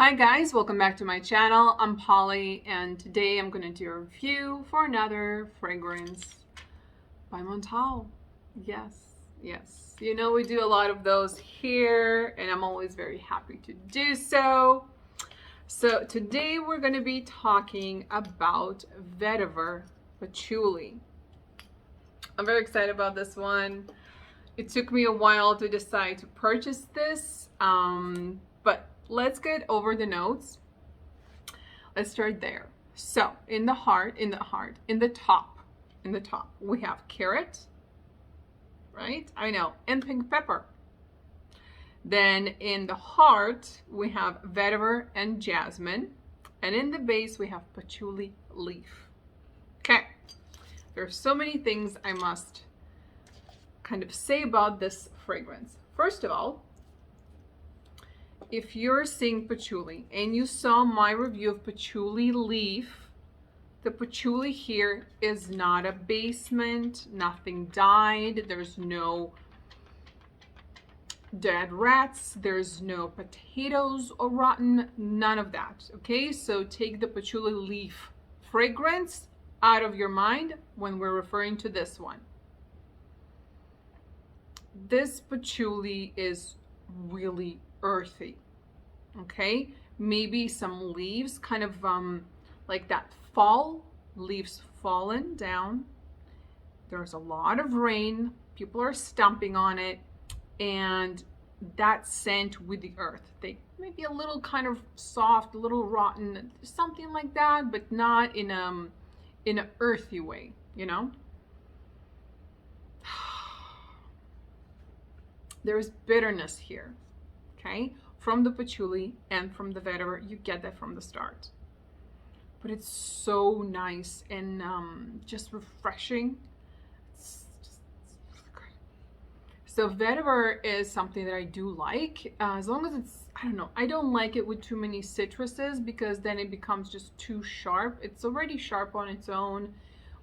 Hi guys, welcome back to my channel. I'm Polly and today I'm going to do a review for another fragrance by Montale. Yes. You know we do a lot of those here and I'm always very happy to do so. So today we're going to be talking about Vetiver Patchouli. I'm very excited about this one. It took me a while to decide to purchase this, but let's get over the notes. Let's start there. So in the top, we have carrot, right? I know, and pink pepper. Then in the heart, we have vetiver and jasmine. And in the base, we have patchouli leaf. Okay, there's so many things I must kind of say about this fragrance. First of all, if you're seeing patchouli and you saw my review of patchouli leaf, the patchouli here is not a basement, nothing died, there's no dead rats, there's no potatoes or rotten, none of that. Okay, so take the patchouli leaf fragrance out of your mind when we're referring to this one. This patchouli is really earthy. Okay, maybe some leaves, kind of like that fall, leaves fallen down. There's a lot of rain, people are stomping on it, and that scent with the earth. They may be a little kind of soft, a little rotten, something like that, but not in an earthy way, you know. There's bitterness here, okay, from the patchouli and from the vetiver. You get that from the start, but it's so nice and just refreshing. It's great. So vetiver is something that I do like, as long as it's, I don't know, I don't like it with too many citruses because then it becomes just too sharp. It's already sharp on its own.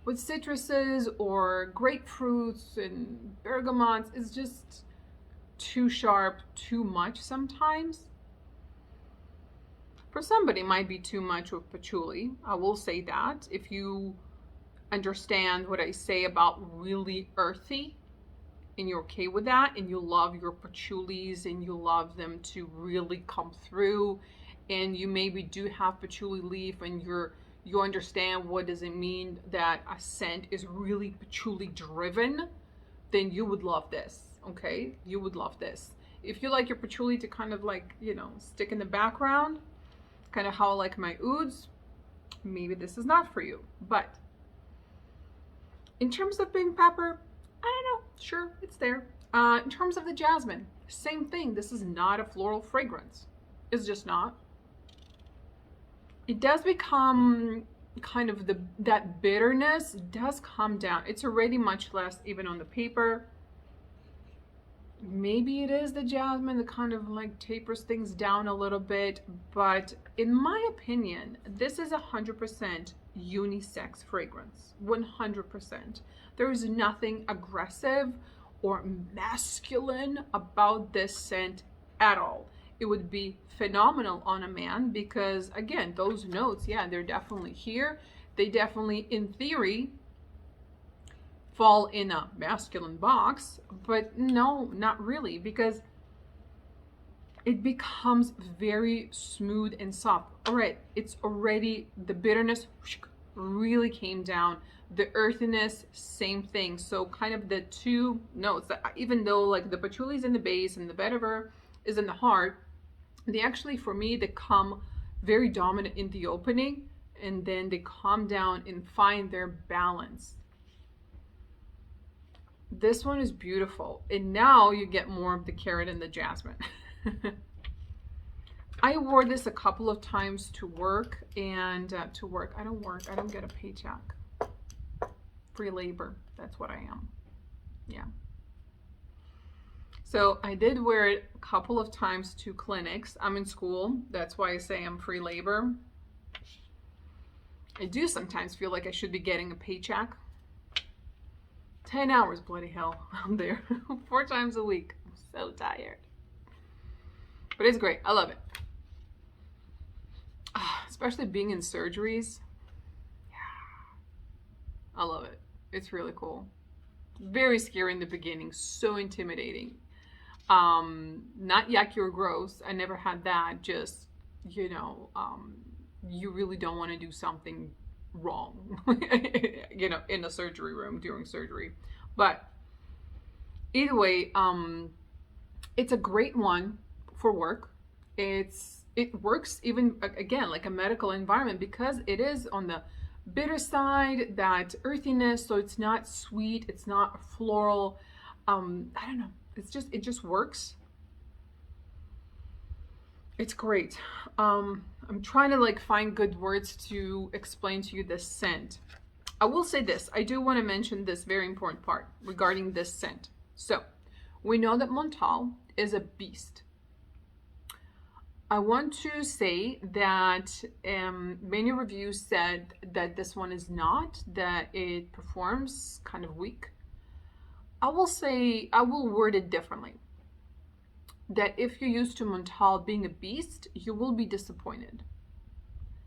With citruses or grapefruits and bergamots, it's just too sharp, too much sometimes. For somebody, it might be too much with patchouli. I will say that. If you understand what I say about really earthy and you're okay with that and you love your patchoulis and you love them to really come through and you maybe do have patchouli leaf and you understand what does it mean that a scent is really patchouli driven, then you would love this. Okay, you would love this. If you like your patchouli to kind of like, you know, stick in the background, kind of how I like my ouds, maybe this is not for you. But in terms of pink pepper, I don't know, sure, it's there. In terms of the jasmine, same thing. This is not a floral fragrance. It's just not. It does become kind of that bitterness does come down. It's already much less even on the paper. Maybe it is the jasmine that kind of like tapers things down a little bit, but in my opinion, this is 100% unisex fragrance. 100%. There is nothing aggressive or masculine about this scent at all. It would be phenomenal on a man because, again, those notes, yeah, they're definitely here. They definitely, in theory, fall in a masculine box, but no, not really, because it becomes very smooth and soft. All right, it's already, the bitterness really came down. The earthiness, same thing. So kind of the two notes, that even though like the patchouli is in the base and the vetiver is in the heart, they actually, for me, they come very dominant in the opening and then they calm down and find their balance. This one is beautiful. And now you get more of the carrot and the jasmine. I wore this a couple of times to work and I don't get a paycheck. Free labor, that's what I am. Yeah. So I did wear it a couple of times to clinics. I'm in school, that's why I say I'm free labor. I do sometimes feel like I should be getting a paycheck. 10 hours, bloody hell, I'm there 4 times a week. I'm so tired. But it's great, I love it. especially being in surgeries. I love it. It's really cool. Very scary in the beginning, so intimidating. Not yucky or gross. I never had that. Just, you know, you really don't want to do something wrong, you know, in a surgery room during surgery. But either way, it's a great one for work. It works even again like a medical environment because it is on the bitter side, that earthiness, so it's not sweet, it's not floral. I don't know. It just works. It's great. I'm trying to like find good words to explain to you this scent. I will say this. I do want to mention this very important part regarding this scent. So, we know that Montale is a beast. I want to say that many reviews said that this one is not, that it performs kind of weak. I will say, I will word it differently. That if you're used to Montale being a beast, you will be disappointed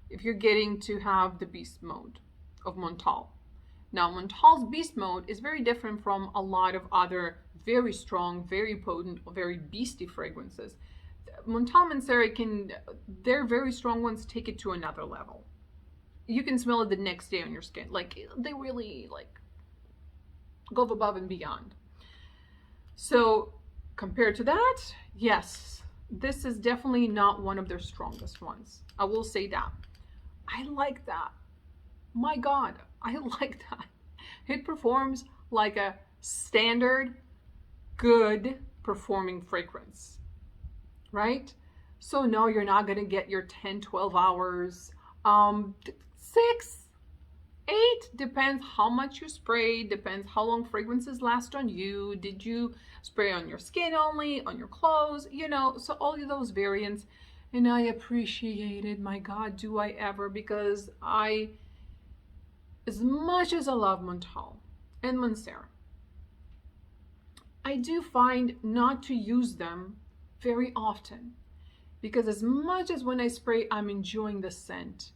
if you're getting to have the beast mode of Montale. Now, Montale's beast mode is very different from a lot of other very strong, very potent, very beasty fragrances. Montale and Mancera they're very strong ones, take it to another level. You can smell it the next day on your skin. Like, they really, like, go above and beyond. So, compared to that, yes, this is definitely not one of their strongest ones. I will say that. I like that. My God, I like that. It performs like a standard, good performing fragrance, right? So no, you're not going to get your 10, 12 hours. 6, 8, depends how much you spray, depends how long fragrances last on you. Did you spray on your skin only, on your clothes, you know, so all of those variants. And I appreciate it, my God, do I ever, because as much as I love Montale and Mancera, I do find not to use them very often, because as much as when I spray, I'm enjoying the scent,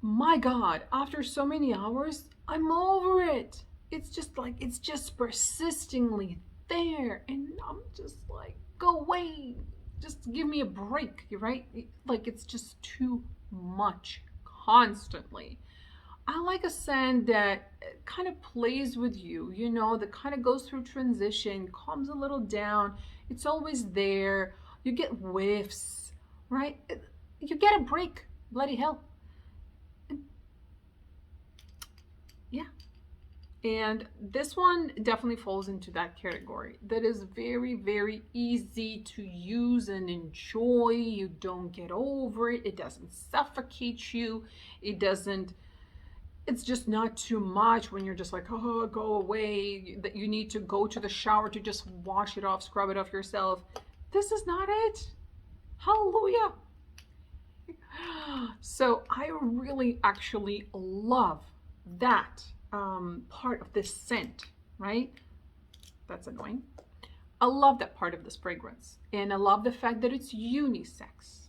my God, after so many hours, I'm over it. It's just like, it's just persistently there. And I'm just like, go away. Just give me a break, right? Like, it's just too much constantly. I like a scent that kind of plays with you, you know, that kind of goes through transition, calms a little down. It's always there. You get whiffs, right? You get a break, bloody hell. Yeah. And this one definitely falls into that category. That is very, very easy to use and enjoy. You don't get over it. It doesn't suffocate you. It doesn't, it's just not too much when you're just like, oh, go away. That you need to go to the shower to just wash it off, scrub it off yourself. This is not it. Hallelujah. So I really actually love that part of this scent, right? That's annoying. I love that part of this fragrance. And I love the fact that it's unisex.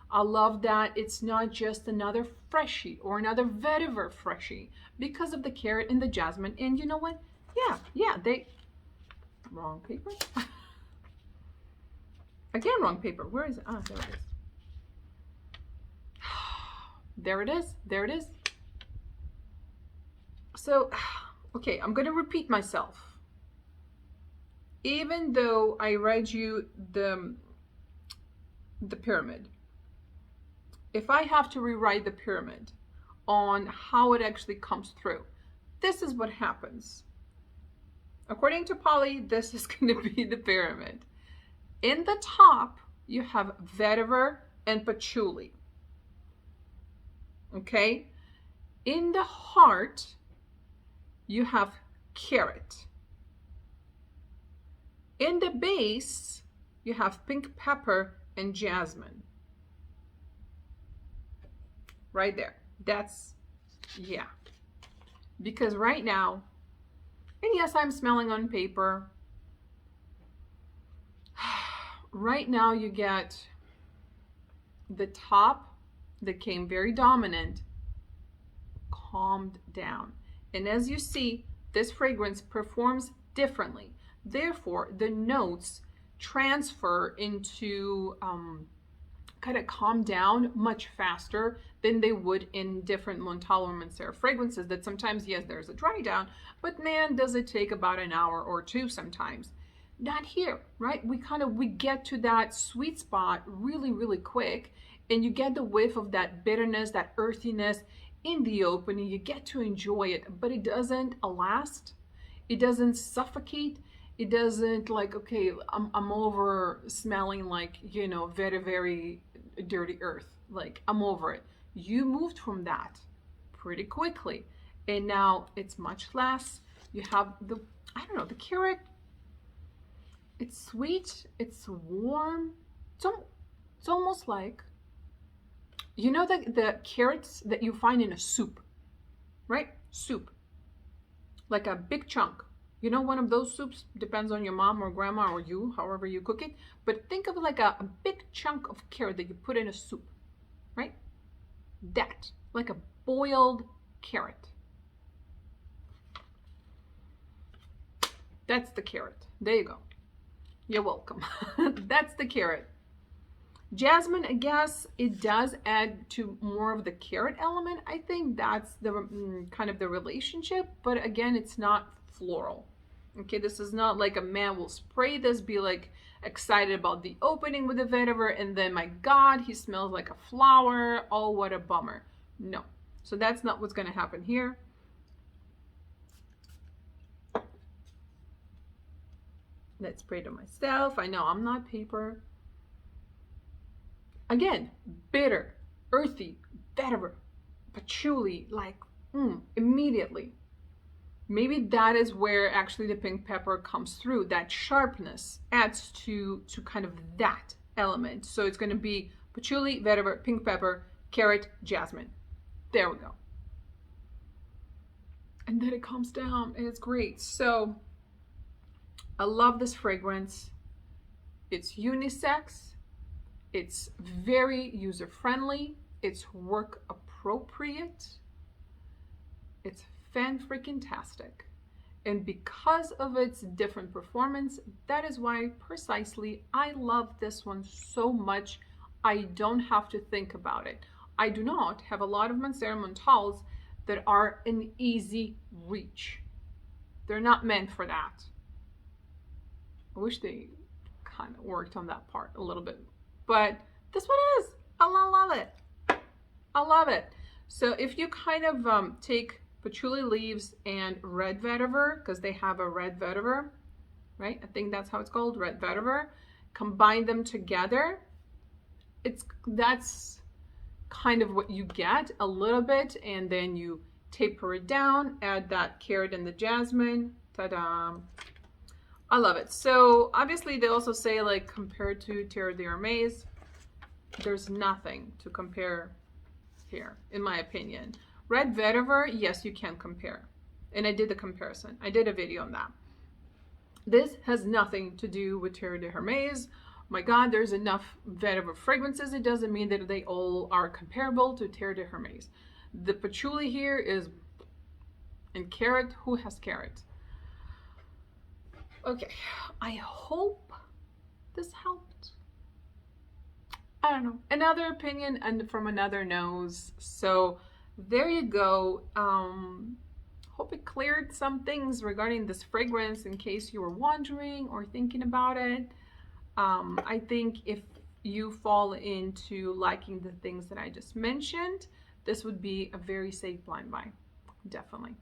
I love that it's not just another freshie or another vetiver freshie because of the carrot and the jasmine. And you know what? Yeah, wrong paper. Again, wrong paper. Where is it? Ah, there it is. There it is. There it is. So, okay, I'm going to repeat myself. Even though I read you the pyramid, if I have to rewrite the pyramid on how it actually comes through, this is what happens. According to Polly, this is going to be the pyramid. In the top, you have vetiver and patchouli. Okay? In the heart, you have carrot. In the base, you have pink pepper and jasmine. Right there. That's, yeah. Because right now, and yes, I'm smelling on paper. Right now you get the top that came very dominant calmed down. And as you see, this fragrance performs differently. Therefore, the notes transfer into kind of calm down much faster than they would in different Montale or Mancera fragrances that sometimes, yes, there's a dry down, but man, does it take about an hour or two sometimes. Not here, right? We get to that sweet spot really, really quick, and you get the whiff of that bitterness, that earthiness in the opening. You get to enjoy it, but it doesn't last. It doesn't suffocate. It doesn't like, okay, I'm over smelling like, you know, very, very dirty earth. Like, I'm over it. You moved from that pretty quickly. And now it's much less. You have the, I don't know, the carrot. It's sweet. It's warm. It's almost like, you know, the carrots that you find in a soup, right? Soup. Like a big chunk. You know, one of those soups, depends on your mom or grandma or you, however you cook it. But think of it like a big chunk of carrot that you put in a soup, right? That, like a boiled carrot. That's the carrot. There you go. You're welcome. That's the carrot. Jasmine, I guess it does add to more of the carrot element. I think that's the kind of the relationship, but again, it's not floral. Okay, this is not like a man will spray this, be like excited about the opening with the vetiver, and then my God, he smells like a flower. Oh, what a bummer. No. So that's not what's going to happen here. Let's spray to myself. I know I'm not paper. Again, bitter, earthy, vetiver, patchouli, like immediately. Maybe that is where actually the pink pepper comes through. That sharpness adds to kind of that element. So it's going to be patchouli, vetiver, pink pepper, carrot, jasmine. There we go. And then it calms down and it's great. So I love this fragrance. It's unisex. It's very user-friendly. It's work appropriate. It's fan-freaking-tastic. And because of its different performance, that is why precisely I love this one so much. I don't have to think about it. I do not have a lot of Mancera Montales that are an easy reach. They're not meant for that. I wish they kind of worked on that part a little bit. But this one is. I love it. I love it. So if you kind of take patchouli leaves and red vetiver, because they have a red vetiver, right? I think that's how it's called, red vetiver. Combine them together. That's kind of what you get a little bit, and then you taper it down, add that carrot and the jasmine. Ta-da! I love it. So obviously they also say, like, compared to Terre de Hermes, there's nothing to compare here, in my opinion. Red vetiver, yes, you can compare. And I did the comparison. I did a video on that. This has nothing to do with Terre de Hermes. My God, there's enough vetiver fragrances. It doesn't mean that they all are comparable to Terre de Hermes. The patchouli here is, and carrot, who has carrot? Okay, I hope this helped. I don't know. Another opinion and from another nose. So there you go. Hope it cleared some things regarding this fragrance in case you were wondering or thinking about it. I think if you fall into liking the things that I just mentioned, this would be a very safe blind buy. Definitely.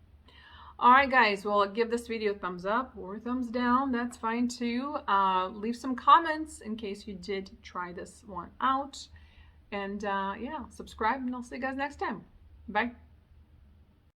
All right, guys, well, give this video a thumbs up or thumbs down. That's fine too. Leave some comments in case you did try this one out. And yeah, subscribe, and I'll see you guys next time. Bye.